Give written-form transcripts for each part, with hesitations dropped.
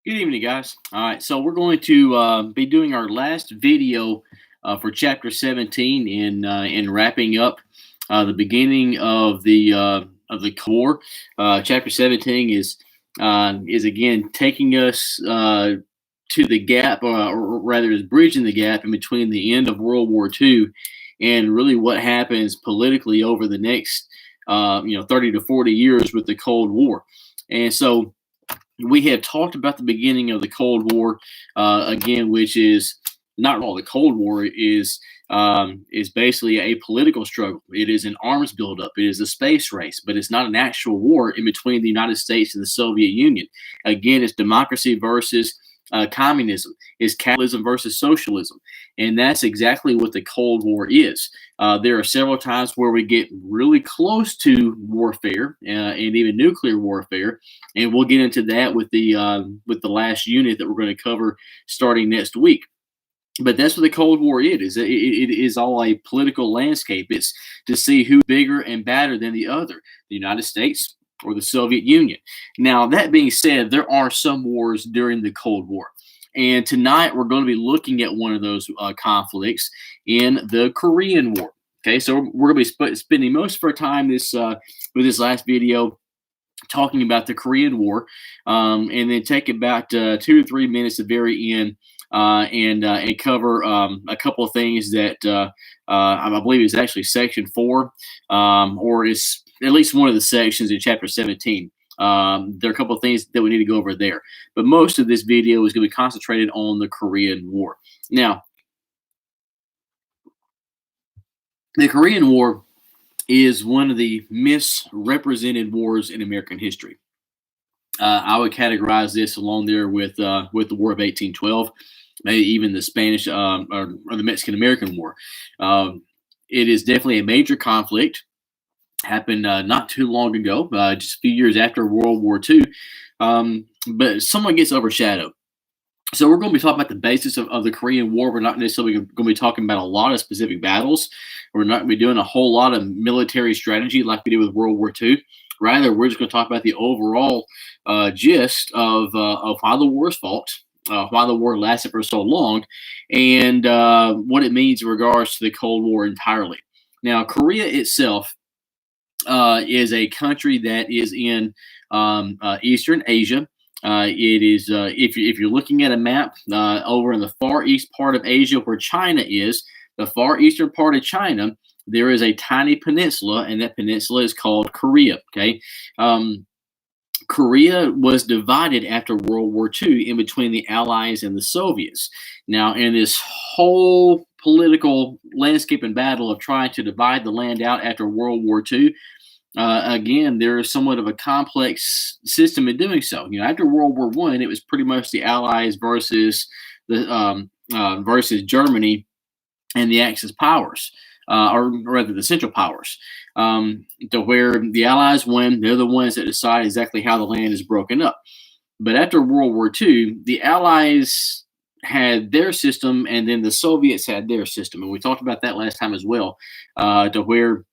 Good evening, guys. All right, so we're going to be doing our last video for Chapter 17 in wrapping up the beginning of the core. Chapter 17 is again taking us to the gap, or rather, is bridging the gap in between the end of World War II and really what happens politically over the next 30 to 40 years with the Cold War. And so we have talked about the beginning of the Cold War again, which is not all. The Cold War is basically a political struggle. It is an arms buildup. It is a space race, but it's not an actual war in between the United States and the Soviet Union. Again, it's democracy versus communism. It's capitalism versus socialism, and that's exactly what the Cold War is. There are several times where we get really close to warfare and even nuclear warfare, and we'll get into that with the last unit that we're going to cover starting next week. But that's what the Cold War is. It is all a political landscape. It's to see who's bigger and badder than the other, the United States or the Soviet Union. Now, that being said, there are some wars during the Cold War. And tonight we're going to be looking at one of those conflicts in the Korean War. Okay, so we're going to be spending most of our time with this last video talking about the Korean War, and then take about 2 to 3 minutes at the very end and cover a couple of things that I believe is actually section 4, or is at least one of the sections in chapter 17. There are a couple of things that we need to go over there, but most of this video is going to be concentrated on the Korean War. Now, the Korean War is one of the misrepresented wars in American history. I would categorize this along there with the War of 1812, maybe even the Spanish or the Mexican-American War. It is definitely a major conflict. Happened not too long ago, just a few years after World War II, but somewhat gets overshadowed. So we're going to be talking about the basis of the Korean War. We're not necessarily going to be talking about a lot of specific battles. We're not going to be doing a whole lot of military strategy like we did with World War II. Rather, we're just going to talk about the overall gist of why the war is fought, why the war lasted for so long, and what it means in regards to the Cold War entirely. Now, Korea itself is a country that is in Eastern Asia. It is, if you're looking at a map over in the far east part of Asia where China is, the far eastern part of China, there is a tiny peninsula, and that peninsula is called Korea. Okay, Korea was divided after World War II in between the Allies and the Soviets. Now, in this whole political landscape and battle of trying to divide the land out after World War II, again, there is somewhat of a complex system in doing so. After World War I, it was pretty much the Allies versus versus Germany and the Axis powers, or rather the Central powers, to where the Allies win. They're the ones that decide exactly how the land is broken up. But after World War II, the Allies had their system, and then the Soviets had their system, and we talked about that last time as well, to where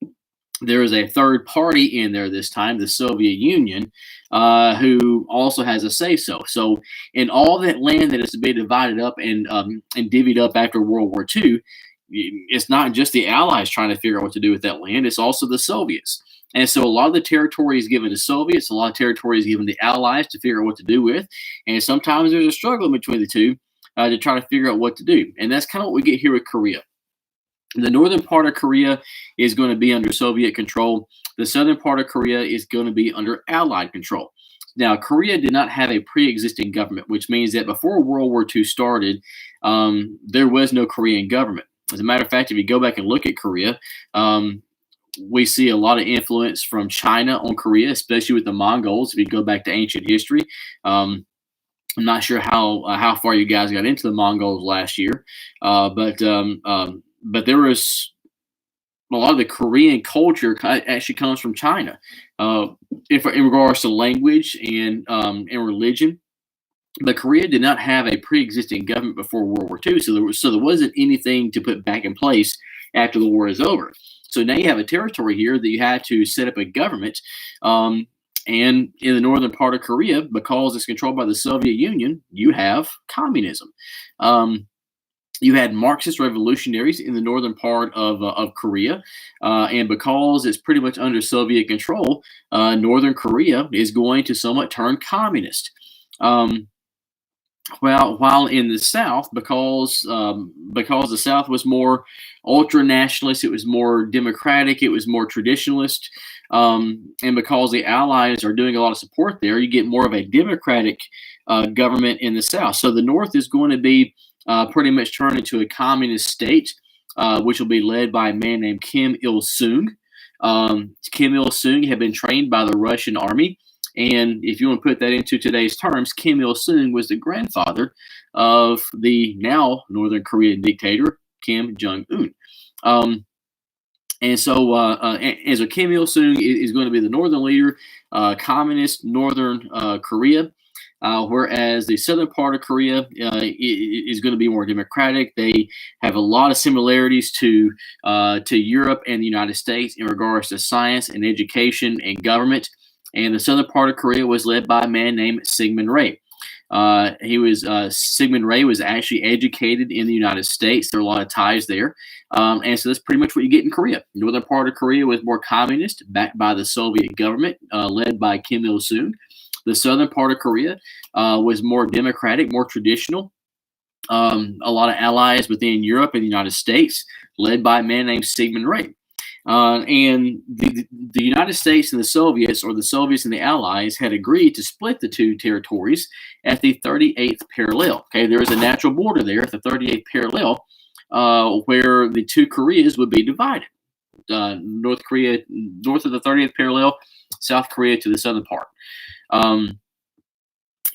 there is a third party in there this time, the Soviet Union, who also has a say-so. So in all that land that is to be divided up and divvied up after World War II, it's not just the Allies trying to figure out what to do with that land. It's also the Soviets. And so a lot of the territory is given to Soviets, a lot of territory is given to Allies to figure out what to do with. And sometimes there's a struggle between the two to try to figure out what to do. And that's kind of what we get here with Korea. The northern part of Korea is going to be under Soviet control. The southern part of Korea is going to be under Allied control. Now, Korea did not have a pre-existing government, which means that before World War II started, there was no Korean government. As a matter of fact, if you go back and look at Korea, we see a lot of influence from China on Korea, especially with the Mongols. If you go back to ancient history, I'm not sure how far you guys got into the Mongols last year, but there was a lot of the Korean culture actually comes from China, in regards to language and religion. But Korea did not have a pre-existing government before World War II, so there wasn't anything to put back in place after the war is over. So now you have a territory here that you had to set up a government, And in the northern part of Korea, because it's controlled by the Soviet Union, you have communism. Um, you had Marxist revolutionaries in the northern part of Korea, and because it's pretty much under Soviet control, northern Korea is going to somewhat turn communist. Um, well, while in the South, because the South was more ultra nationalist, it was more democratic, it was more traditionalist, and because the Allies are doing a lot of support there, you get more of a democratic government in the South. So the North is going to be pretty much turned into a communist state, which will be led by a man named Kim Il Sung. Kim Il Sung had been trained by the Russian army. And if you want to put that into today's terms, Kim Il Sung was the grandfather of the now Northern Korean dictator, Kim Jong Un. And so Kim Il Sung is going to be the northern leader, communist Northern Korea. Whereas the southern part of Korea is going to be more democratic. They have a lot of similarities to Europe and the United States in regards to science and education and government. And the southern part of Korea was led by a man named Syngman Rhee. Syngman Rhee was actually educated in the United States. There are a lot of ties there. And so that's pretty much what you get in Korea. The northern part of Korea was more communist, backed by the Soviet government, led by Kim Il Sung. The southern part of Korea was more democratic, more traditional. A lot of allies within Europe and the United States, led by a man named Syngman Rhee. And the United States and the Soviets, or the Soviets and the Allies, had agreed to split the two territories at the 38th parallel. Okay, there is a natural border there at the 38th parallel where the two Koreas would be divided. North Korea north of the 30th parallel, South Korea to the southern part.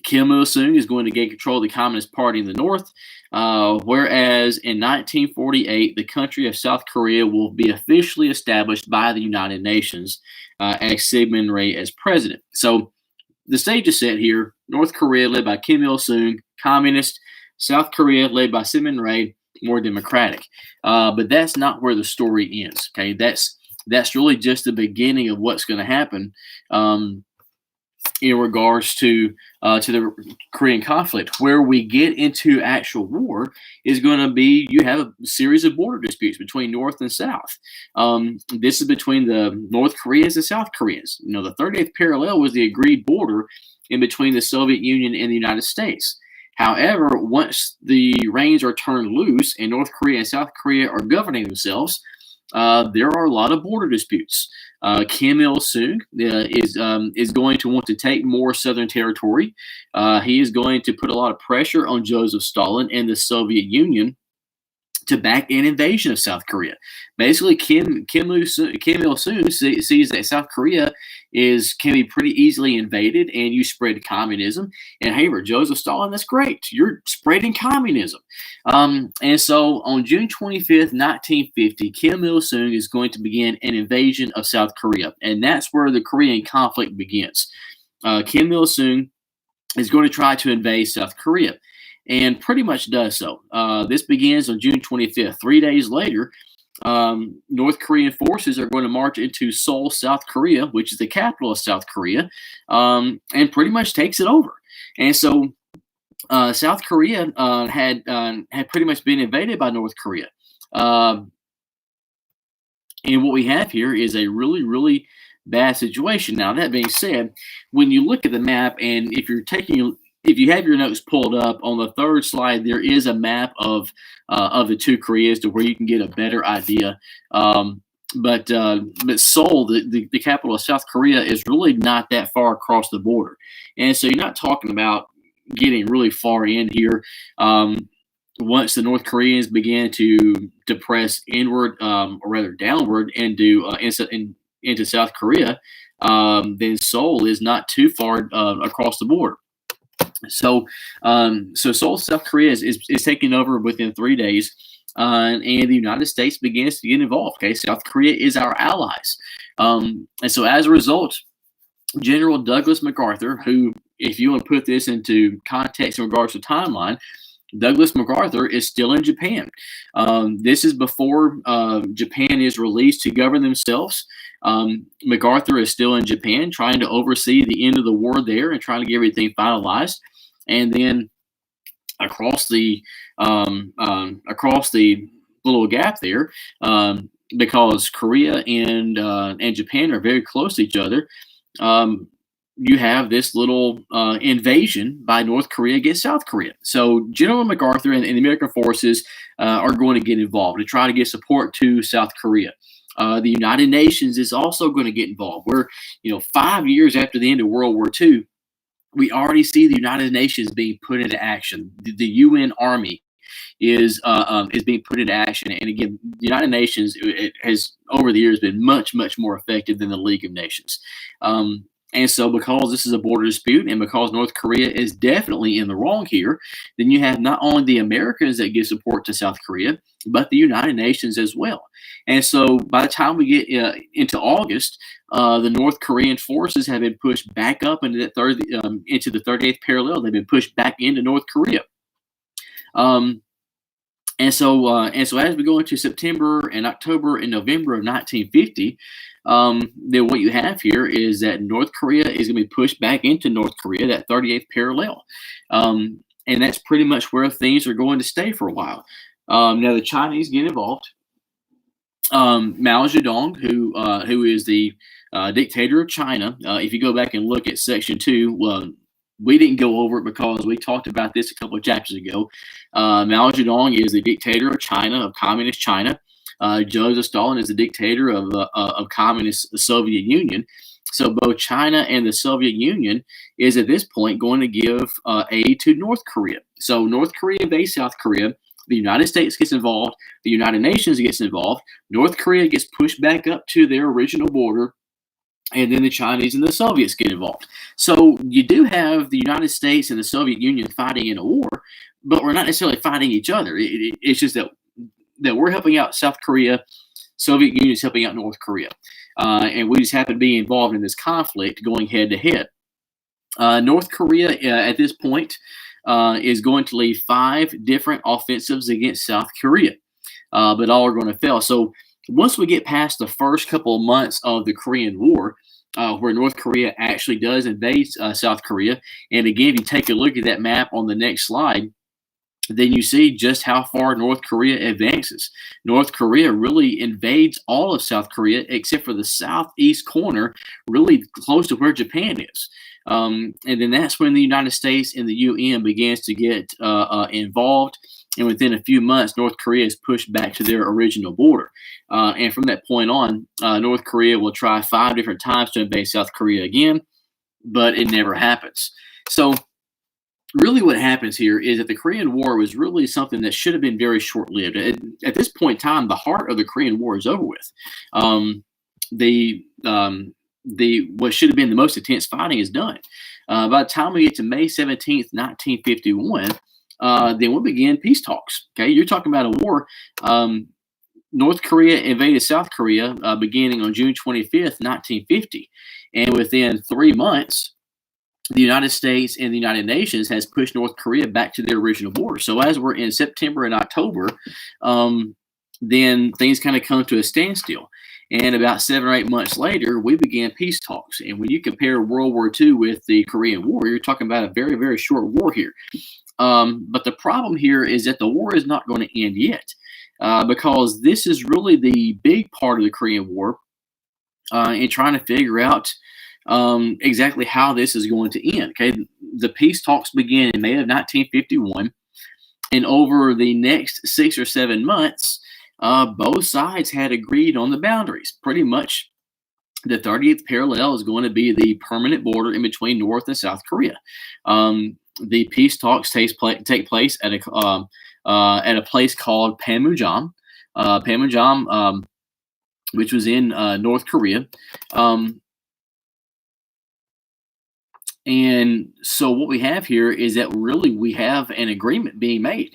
Kim Il Sung is going to gain control of the Communist Party in the north, whereas in 1948, the country of South Korea will be officially established by the United Nations as Syngman Rhee as president. So the stage is set here. North Korea led by Kim Il Sung, communist. South Korea led by Syngman Rhee, more democratic. But that's not where the story ends. Okay, that's really just the beginning of what's going to happen in regards to the Korean conflict. Where we get into actual war is going to be, you have a series of border disputes between North and South. This is between the North Koreans and South Koreans. You know, the 38th parallel was the agreed border in between the Soviet Union and the United States. However, once the reins are turned loose and North Korea and South Korea are governing themselves, there are a lot of border disputes. Kim Il Sung is going to want to take more southern territory. He is going to put a lot of pressure on Joseph Stalin and the Soviet Union to back an invasion of South Korea. Basically, Kim Il Sung sees that South Korea can be pretty easily invaded, and you spread communism. And hey, Joseph Stalin, that's great. You're spreading communism. And so on June 25th, 1950, Kim Il Sung is going to begin an invasion of South Korea, and that's where the Korean conflict begins. Kim Il Sung is going to try to invade South Korea, and pretty much does so. This begins on June 25th. 3 days later, North Korean forces are going to march into Seoul, South Korea, which is the capital of South Korea, and pretty much takes it over. And so South Korea had pretty much been invaded by North Korea. And what we have here is a really, really bad situation. Now, that being said, when you look at the map, and if you have your notes pulled up, on the third slide, there is a map of the two Koreas to where you can get a better idea. But Seoul, the capital of South Korea, is really not that far across the border. And so you're not talking about getting really far in here. Once the North Koreans began to press inward, or rather downward, into South Korea, then Seoul is not too far across the border. So Seoul, South Korea is taken over within 3 days, and the United States begins to get involved. Okay, South Korea is our allies, and so as a result, General Douglas MacArthur, who, if you want to put this into context in regards to timeline, Douglas MacArthur is still in Japan. This is before Japan is released to govern themselves. MacArthur is still in Japan trying to oversee the end of the war there and trying to get everything finalized. And then across the little gap there, because Korea and Japan are very close to each other. You have this little invasion by North Korea against South Korea. So General MacArthur and the American forces are going to get involved to try to get support to South Korea. The United Nations is also going to get involved. We're, 5 years after the end of World War II, we already see the United Nations being put into action. The UN Army is being put into action, and again, the United Nations it has over the years been much more effective than the League of Nations. And so, because this is a border dispute, and because North Korea is definitely in the wrong here, then you have not only the Americans that give support to South Korea, but the United Nations as well. And so, by the time we get into August, the North Korean forces have been pushed back up into into the 38th parallel. They've been pushed back into North Korea. And so as we go into September and October and November of 1950, then what you have here is that North Korea is going to be pushed back into North Korea, that 38th parallel. And that's pretty much where things are going to stay for a while. Now the Chinese get involved. Mao Zedong, who is the dictator of China, if you go back and look at Section 2, we didn't go over it because we talked about this a couple of chapters ago. Mao Zedong is the dictator of China, of communist China. Joseph Stalin is the dictator of communist Soviet Union. So both China and the Soviet Union is at this point going to give aid to North Korea. So North Korea invades South Korea. The United States gets involved. The United Nations gets involved. North Korea gets pushed back up to their original border. And then the Chinese and the Soviets get involved. So you do have the United States and the Soviet Union fighting in a war, but we're not necessarily fighting each other. It's just that we're helping out South Korea, Soviet Union is helping out North Korea. And we just happen to be involved in this conflict going head to head. North Korea at this point is going to lead 5 different offensives against South Korea, but all are going to fail. So once we get past the first couple of months of the Korean War, where North Korea actually does invade South Korea, and again, if you take a look at that map on the next slide, then you see just how far North Korea advances. North Korea really invades all of South Korea except for the southeast corner, really close to where Japan is. And then that's when the United States and the UN begins to get involved. And within a few months, North Korea is pushed back to their original border. And from that point on, North Korea will try 5 different times to invade South Korea again, but it never happens. So really what happens here is that the Korean War was really something that should have been very short-lived. At this point in time, the heart of the Korean War is over with. What should have been the most intense fighting is done. By the time we get to May 17th, 1951, then we'll begin peace talks. Okay, you're talking about a war. North Korea invaded South Korea beginning on June 25th, 1950. And within 3 months, the United States and the United Nations has pushed North Korea back to their original border. So as we're in September and October, then things kind of come to a standstill. And about 7 or 8 months later, we began peace talks. And when you compare World War II with the Korean War, you're talking about a very, very short war here. But the problem here is that the war is not going to end yet, because this is really the big part of the Korean War in trying to figure out exactly how this is going to end. Okay, the peace talks began in May of 1951, and over the next 6 or 7 months, both sides had agreed on the boundaries. Pretty much, the 30th parallel is going to be the permanent border in between North and South Korea. The peace talks take place at a place called Panmunjom, which was in North Korea. And so what we have here is that really we have an agreement being made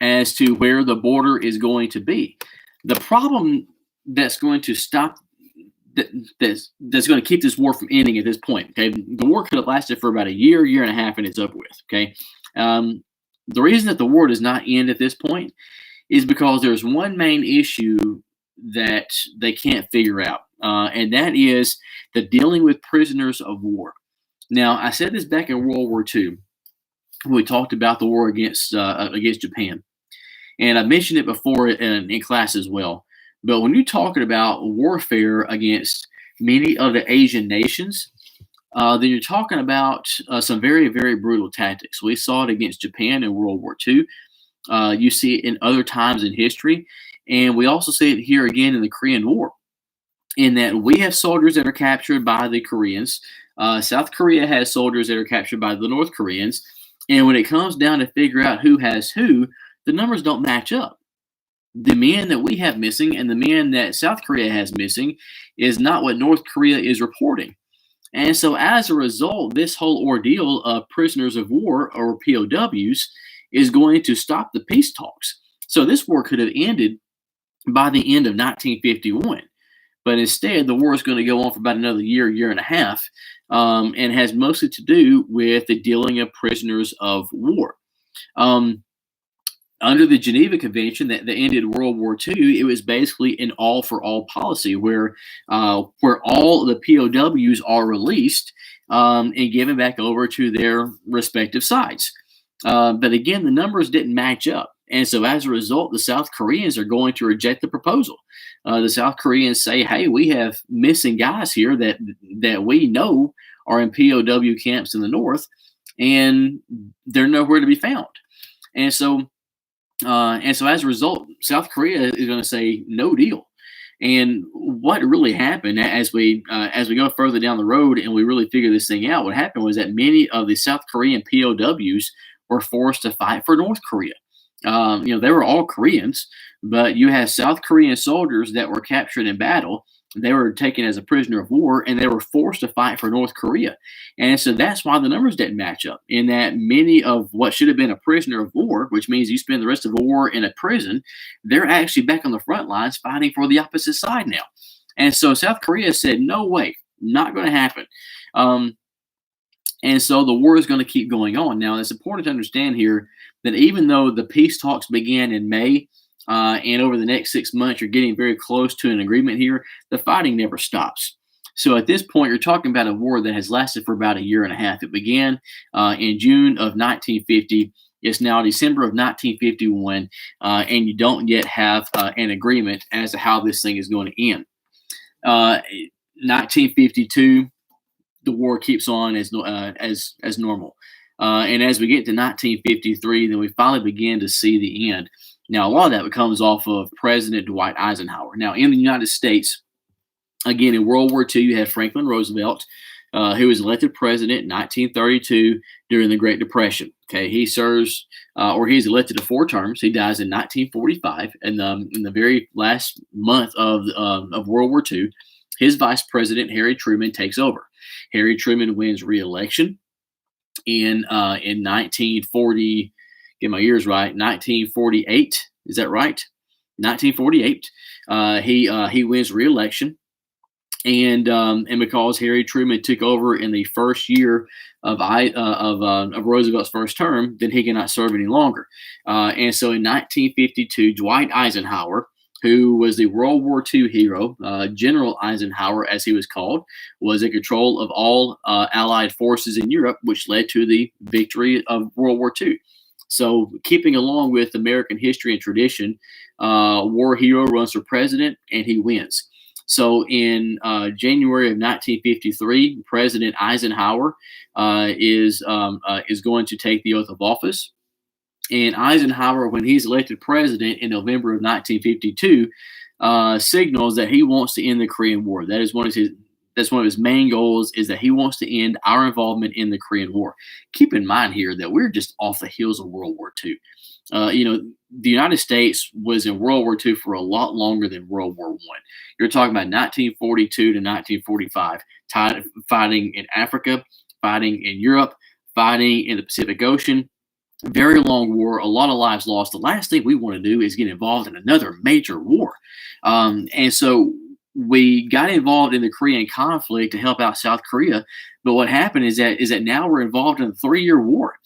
as to where the border is going to be. The problem that's going to stop that's going to keep this war from ending at this point. Okay, the war could have lasted for about a year and a half, and it's over with. Okay, the reason that the war does not end at this point is because there's one main issue that they can't figure out, and that is the dealing with prisoners of war. Now, I said this back in World War II. We talked about the war against Japan, and I mentioned it before in class as well. But when you're talking about warfare against many of the Asian nations, then you're talking about some very, very brutal tactics. We saw it against Japan in World War II. You see it in other times in history. And we also see it here again in the Korean War, in that we have soldiers that are captured by the Koreans. South Korea has soldiers that are captured by the North Koreans. And when it comes down to figure out who has who, the numbers don't match up. The men that we have missing and the men that South Korea has missing is not what North Korea is reporting. And so, as a result, this whole ordeal of prisoners of war, or POWs, is going to stop the peace talks. So, this war could have ended by the end of 1951. But instead, the war is going to go on for about another year, year and a half, and has mostly to do with the dealing of prisoners of war. Under the Geneva Convention that ended World War II, it was basically an all-for-all policy where all the POWs are released and given back over to their respective sides. But again, the numbers didn't match up. And so as a result, the South Koreans are going to reject the proposal. The South Koreans say, hey, we have missing guys here that we know are in POW camps in the North, and they're nowhere to be found. And so as a result, South Korea is going to say no deal. And what really happened as we go further down the road and we really figure this thing out, what happened was that many of the South Korean POWs were forced to fight for North Korea. They were all Koreans, but you have South Korean soldiers that were captured in battle. They were taken as a prisoner of war, and they were forced to fight for North Korea. And so that's why the numbers didn't match up, in that many of what should have been a prisoner of war, which means you spend the rest of the war in a prison, they're actually back on the front lines fighting for the opposite side now. And so South Korea said, no way, not going to happen. And so the war is going to keep going on. Now, it's important to understand here that even though the peace talks began in May, and over the next 6 months, you're getting very close to an agreement here, the fighting never stops. So at this point, you're talking about a war that has lasted for about a year and a half. It began in June of 1950. It's now December of 1951, and you don't yet have an agreement as to how this thing is going to end. 1952, the war keeps on as normal. And as we get to 1953, then we finally begin to see the end. Now, a lot of that comes off of President Dwight Eisenhower. Now, in the United States, again, in World War II, you had Franklin Roosevelt, who was elected president in 1932 during the Great Depression. Okay, he serves, or he's elected to 4 terms. He dies in 1945, and in the very last month of World War II, his vice president, Harry Truman, takes over. Harry Truman wins re-election in 1940. Get my years right. 1948. Is that right? 1948. He wins re-election, and because Harry Truman took over in the first year of Roosevelt's first term, then he cannot serve any longer. And so in 1952, Dwight Eisenhower, who was the World War II hero, General Eisenhower, as he was called, was in control of all Allied forces in Europe, which led to the victory of World War II. So, keeping along with American history and tradition, war hero runs for president and he wins. So, in January of 1953, President Eisenhower is going to take the oath of office. And Eisenhower, when he's elected president in November of 1952, signals that he wants to end the Korean War. That's one of his main goals, is that he wants to end our involvement in the Korean War. Keep in mind here that we're just off the heels of World War II. The United States was in World War II for a lot longer than World War I. You're talking about 1942 to 1945, fighting in Africa, fighting in Europe, fighting in the Pacific Ocean. Very long war, a lot of lives lost. The last thing we want to do is get involved in another major war. And so we got involved in the Korean conflict to help out South Korea. But what happened is that now we're involved in a 3-year war.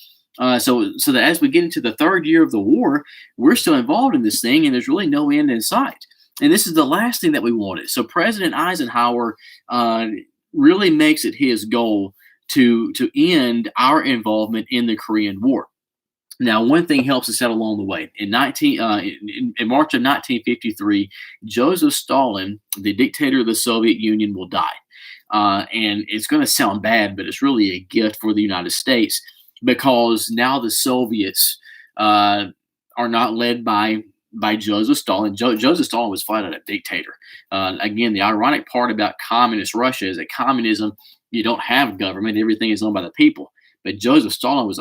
So that as we get into the 3rd year of the war, we're still involved in this thing, and there's really no end in sight. And this is the last thing that we wanted. So President Eisenhower uh, really makes it his goal to end our involvement in the Korean War. Now, one thing helps us out along the way. In March of 1953, Joseph Stalin, the dictator of the Soviet Union, will die. And it's going to sound bad, but it's really a gift for the United States because now the Soviets are not led by Joseph Stalin. Joseph Stalin was flat out a dictator. Again, the ironic part about communist Russia is that communism, you don't have government; everything is owned by the people. But Joseph Stalin was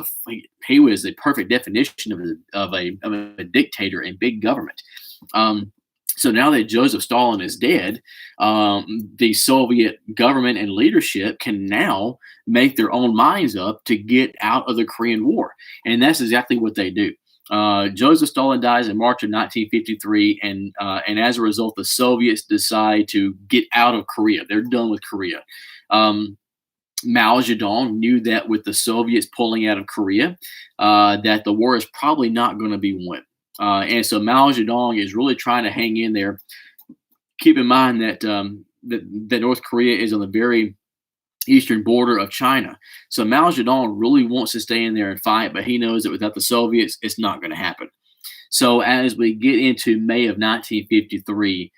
he was the perfect definition of a dictator and big government. Um, so now that Joseph Stalin is dead, the Soviet government and leadership can now make their own minds up to get out of the Korean War, and that's exactly what they do. Joseph Stalin dies in March of 1953, and as a result, the Soviets decide to get out of Korea. They're done with Korea. Mao Zedong knew that with the Soviets pulling out of Korea, that the war is probably not going to be won. And so Mao Zedong is really trying to hang in there. Keep in mind that North Korea is on the very eastern border of China. So Mao Zedong really wants to stay in there and fight, but he knows that without the Soviets, it's not going to happen. So as we get into May of 1953,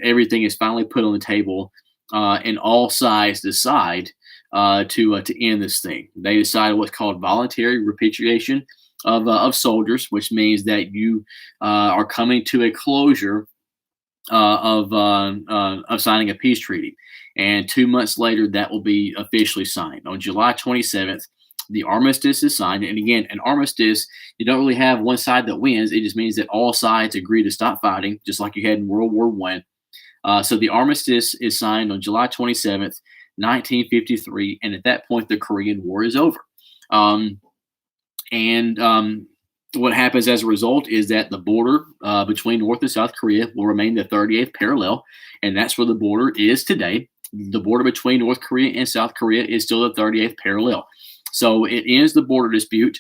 everything is finally put on the table, and all sides decide to end this thing. They decide what's called voluntary repatriation of soldiers, which means that you are coming to a closure of signing a peace treaty. And 2 months later, that will be officially signed. On July 27th, the armistice is signed. And again, an armistice, you don't really have one side that wins. It just means that all sides agree to stop fighting, just like you had in World War I. So the armistice is signed on July 27th, 1953. And at that point, the Korean War is over. What happens as a result is that the border between North and South Korea will remain the 38th parallel, and that's where the border is today. The border between North Korea and South Korea is still the 38th parallel. So it ends the border dispute.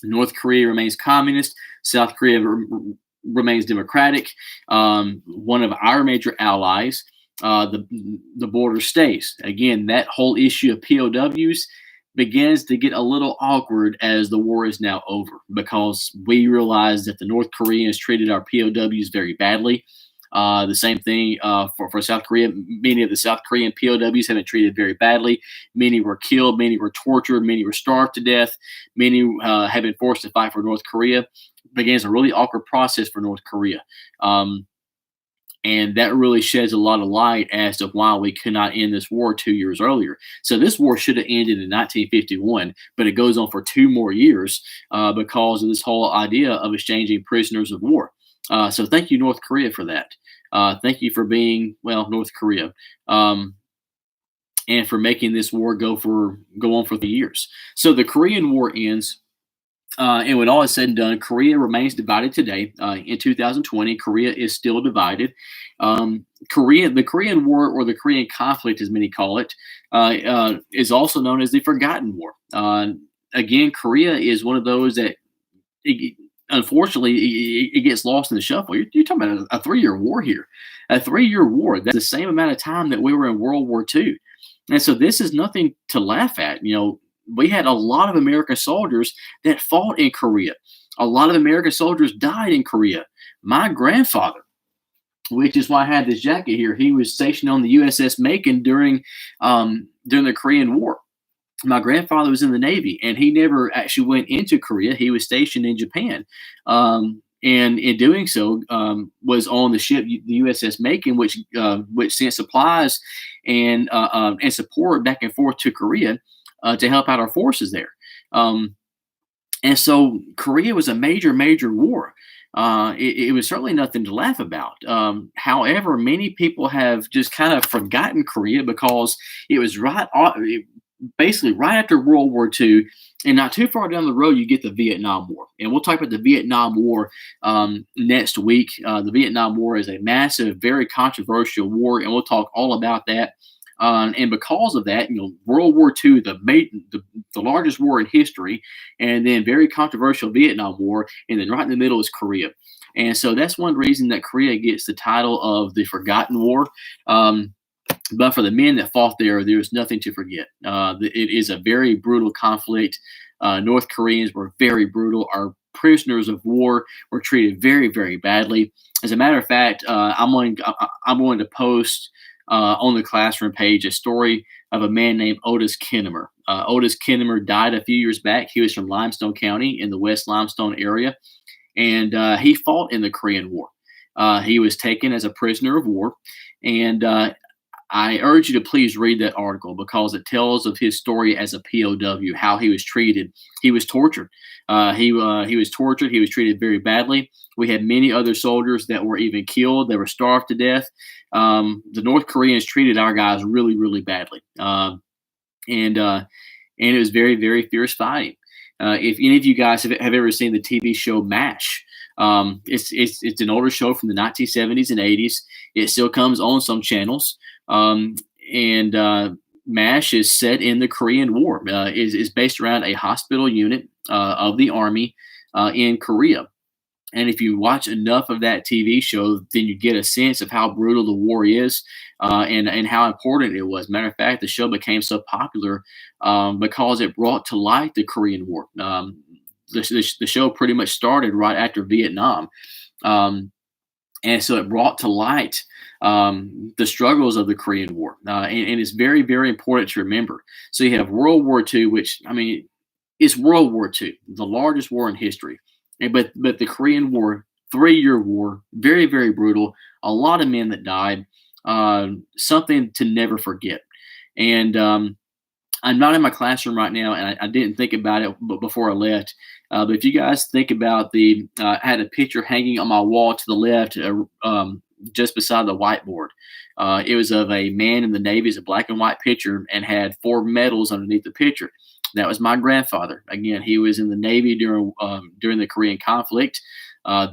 North Korea remains communist. South Korea remains democratic. One of our major allies, the border stays. Again, that whole issue of POWs begins to get a little awkward as the war is now over, because we realize that the North Koreans treated our POWs very badly. The same thing for South Korea. Many of the South Korean POWs have been treated very badly. Many were killed. Many were tortured. Many were starved to death. Many have been forced to fight for North Korea. Begins a really awkward process for North Korea. And that really sheds a lot of light as to why we could not end this war 2 years earlier. So this war should have ended in 1951, but it goes on for 2 more years because of this whole idea of exchanging prisoners of war. So thank you, North Korea, for that. Thank you for being, well, North Korea, and for making this war go on for the years. So the Korean War ends. And when all is said and done, Korea remains divided today. In 2020, Korea is still divided. The Korean War, or the Korean conflict, as many call it, is also known as the Forgotten War. Again, Korea is one of those that, unfortunately, it gets lost in the shuffle. You're talking about a 3-year war here. A 3-year war. That's the same amount of time that we were in World War II. And so this is nothing to laugh at. We had a lot of American soldiers that fought in Korea. A lot of American soldiers died in Korea. My grandfather, which is why I had this jacket here, he was stationed on the USS Macon during the Korean War. My grandfather was in the Navy, and he never actually went into Korea. He was stationed in Japan. And in doing so, was on the ship, the USS Macon, which sent supplies and support back and forth to Korea to help out our forces there. And so Korea was a major, major war. It was certainly nothing to laugh about. However, many people have just kind of forgotten Korea because it was basically right after World War II, and not too far down the road, you get the Vietnam War. And we'll talk about the Vietnam War next week. The Vietnam War is a massive, very controversial war, and we'll talk all about that. And because of that, World War II, the largest war in history, and then very controversial Vietnam War, and then right in the middle is Korea. And so that's one reason that Korea gets the title of the Forgotten War. Um, but for the men that fought there, there's nothing to forget. It is a very brutal conflict. North Koreans were very brutal. Our prisoners of war were treated very, very badly. As a matter of fact, I'm going to post on the classroom page a story of a man named Otis Kinnemer. Otis Kinnemer died a few years back. He was from Limestone County in the West Limestone area, and he fought in the Korean War. He was taken as a prisoner of war, and I urge you to please read that article because it tells of his story as a POW, how he was treated. He was tortured. He was tortured. He was treated very badly. We had many other soldiers that were even killed. They were starved to death. The North Koreans treated our guys really, really badly, and it was very, very fierce fighting. If any of you guys have ever seen the TV show MASH, it's an older show from the 1970s and 80s. It still comes on some channels. And MASH is set in the Korean War. Is based around a hospital unit of the army in Korea. And if you watch enough of that TV show, then you get a sense of how brutal the war is and how important it was. Matter of fact, the show became so popular because it brought to light the Korean War. The show pretty much started right after Vietnam. And so it brought to light the struggles of the Korean War. And it's very, very important to remember. So you have World War II, which, I mean, it's World War II, the largest war in history. But the Korean War, 3-year war, very, very brutal. A lot of men that died, something to never forget. And I'm not in my classroom right now, and I didn't think about it before I left. But if you guys think about I had a picture hanging on my wall to the left, just beside the whiteboard. It was of a man in the Navy. It's a black and white picture and had 4 medals underneath the picture. That was my grandfather. Again, he was in the Navy during the Korean conflict.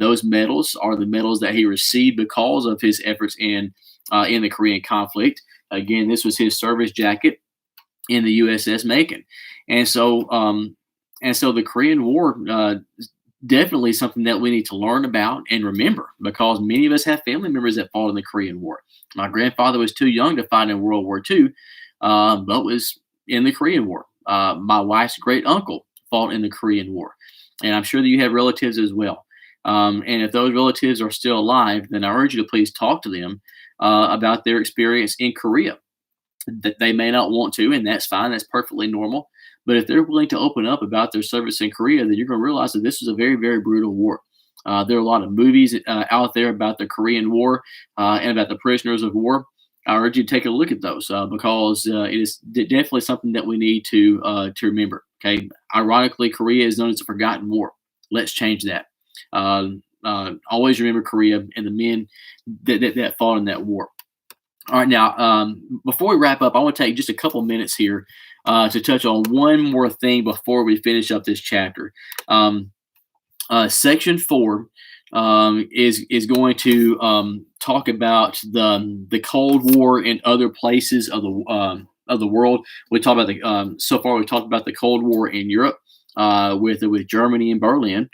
Those medals are the medals that he received because of his efforts in the Korean conflict. Again, this was his service jacket in the USS Macon, and so the Korean War definitely something that we need to learn about and remember because many of us have family members that fought in the Korean War. My grandfather was too young to fight in World War II, but was in the Korean War. My wife's great uncle fought in the Korean War, and I'm sure that you have relatives as well. And if those relatives are still alive, then I urge you to please talk to them about their experience in Korea. That they may not want to, and that's fine. That's perfectly normal. But if they're willing to open up about their service in Korea, then you're going to realize that this was a very, very brutal war. There are a lot of movies out there about the Korean War and about the prisoners of war. I urge you to take a look at those because it is definitely something that we need to remember. Okay, ironically, Korea is known as a forgotten war. Let's change that. Always remember Korea and the men that fought in that war. All right, now before we wrap up, I want to take just a couple minutes here to touch on one more thing before we finish up this chapter. Section 4 is going to talk about the Cold War in other places of the world. We talked about so far we talked about the Cold War in Europe with Germany and Berlin.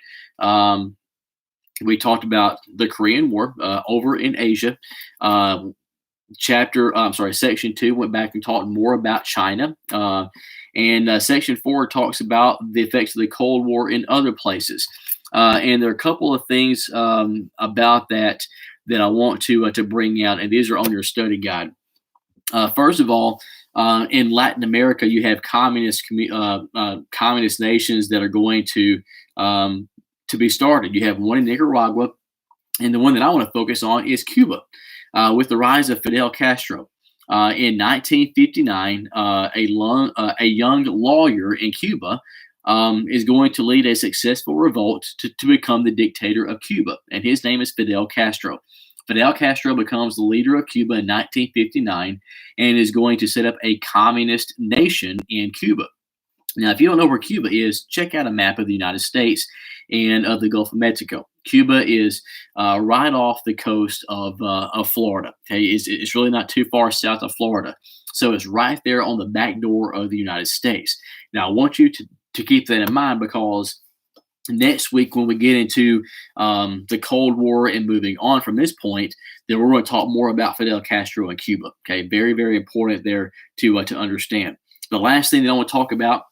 We talked about the Korean War over in Asia. Section 2 went back and talked more about China. And Section 4 talks about the effects of the Cold War in other places. And there are a couple of things about that I want to bring out, and these are on your study guide. First of all, in Latin America, you have communist nations that are going to be started. You have one in Nicaragua, and the one that I want to focus on is Cuba. With the rise of Fidel Castro. In 1959, a young lawyer in Cuba is going to lead a successful revolt to become the dictator of Cuba, and his name is Fidel Castro. Fidel Castro becomes the leader of Cuba in 1959 and is going to set up a communist nation in Cuba. Now, if you don't know where Cuba is, check out a map of the United States and of the Gulf of Mexico. Cuba is right off the coast of Florida. Okay, it's really not too far south of Florida, so it's right there on the back door of the United States. Now, I want you to keep that in mind because next week, when we get into the Cold War and moving on from this point, then we're going to talk more about Fidel Castro and Cuba. Okay, very, very important there to understand. The last thing that I want to talk about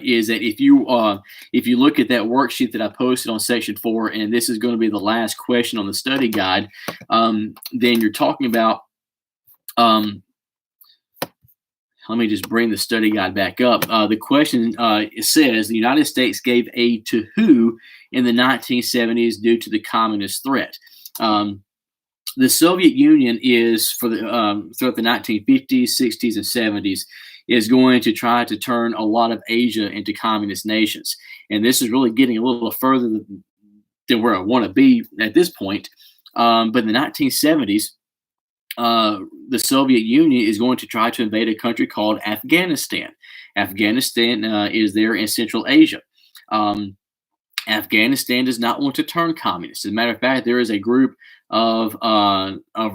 is that if you look at that worksheet that I posted on section 4, and this is going to be the last question on the study guide, then you're talking about. Let me just bring the study guide back up. The question it says, the United States gave aid to who in the 1970s due to the communist threat? The Soviet Union is, throughout the 1950s, 60s, and 70s, is going to try to turn a lot of Asia into communist nations. And this is really getting a little further than where I want to be at this point. But in the 1970s, the Soviet Union is going to try to invade a country called Afghanistan. Afghanistan is there in Central Asia. Afghanistan does not want to turn communist. As a matter of fact, there is a group of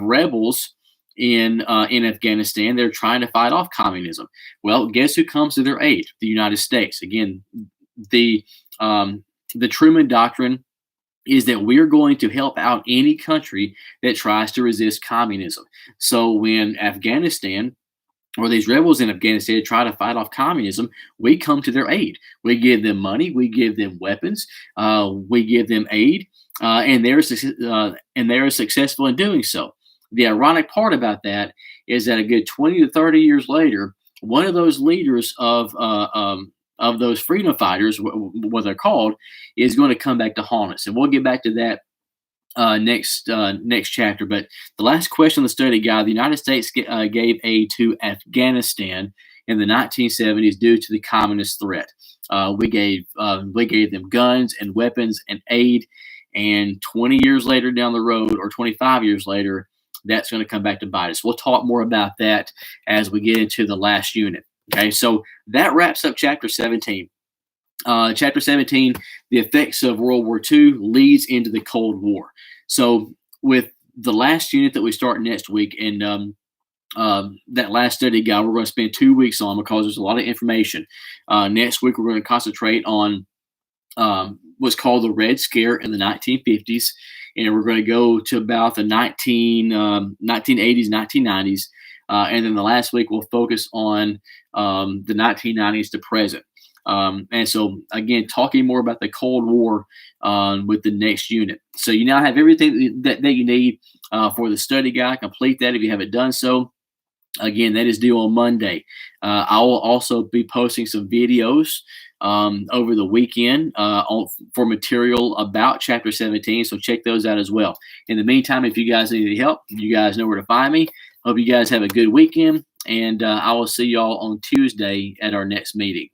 rebels in Afghanistan. They're trying to fight off communism. Well, guess who comes to their aid? The United States. Again, the Truman Doctrine is that we're going to help out any country that tries to resist communism. So when Afghanistan, or these rebels in Afghanistan, try to fight off communism, we come to their aid. We give them money, we give them weapons, we give them aid, and they're successful in doing so. The ironic part about that is that a good 20 to 30 years later, one of those leaders of those freedom fighters, what they're called, is going to come back to haunt us. And we'll get back to that next chapter. But the last question on the study guide: the United States gave aid to Afghanistan in the 1970s due to the communist threat. We gave them guns and weapons and aid. And 20 years later down the road, or 25 years later, that's going to come back to bite us. We'll talk more about that as we get into the last unit. Okay, so that wraps up Chapter 17. Chapter 17, the effects of World War II, leads into the Cold War. So with the last unit that we start next week, and that last study guide, we're going to spend 2 weeks on, because there's a lot of information. Next week, we're going to concentrate on what's called the Red Scare in the 1950s, and we're going to go to about the 1980s, 1990s. And then the last week, we'll focus on the 1990s to present. And so, again, talking more about the Cold War with the next unit. So you now have everything that you need for the study guide. Complete that if you haven't done so. Again, that is due on Monday. I will also be posting some videos over the weekend for material about Chapter 17, so check those out as well. In the meantime, if you guys need any help, you guys know where to find me. Hope you guys have a good weekend, and I will see y'all on Tuesday at our next meeting.